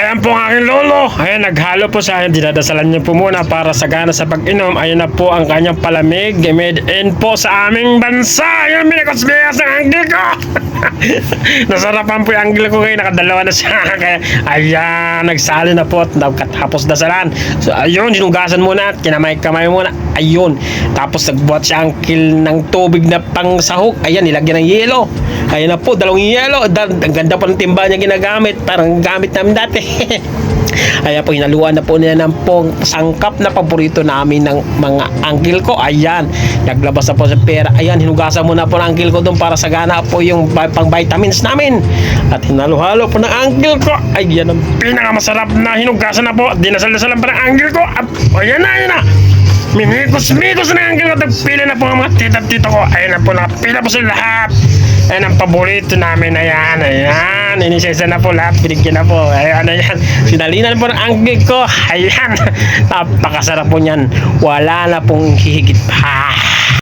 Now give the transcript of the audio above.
ayan po ang aking lolo. Ayan, naghalo po sa akin. Dinadasalan niyo po muna para sagana sa pag-inom. Ayan na po ang kanyang palamig. Made in po sa aming bansa. Ayan, minakosbiyas ng anggil ko. Nasarapan po yung anggil ko ngayon. Nakadalawa na siya. Kaya, ayan, nagsali na po at nagkatapos dasalan. So, ayun, sinugasan muna at kinamay-kamay muna. Ayun. Tapos nagbuhat siya anggil ng tubig na pang sahog. Ayan, nilagyan ng yelo. Ayan na po, dalawang yelo. Ang ganda po ng timba niya ginagamit. Parang gamit namin dati. Ayan po, hinaluan na po nila ng pong sangkap na paborito namin ng mga anggil ko. Ayan, naglabas na po sa pera. Ayan, hinugasan muna po ng anggil ko doon para sagana po yung pang vitamins namin. At hinalo-halo po ng anggil ko. Ayan ang pinakamasarap na hinugasan na po. Dinasal-dasalan pa ng anggil ko. Ayan na, ayan na. Minikos-mikos na ang anggil ko. Nagpila na po ang mga tita-tito ko. Ayan na po, nakapila po sila lahat. Ayan ang paborito namin. Ayan, ayan. Inisesa na po lahat. Binigyan na po. Ayan, ayan. Sinalinan po ng anggil ko. Ayan. Napakasarap po niyan. Wala na pong hihigit pa.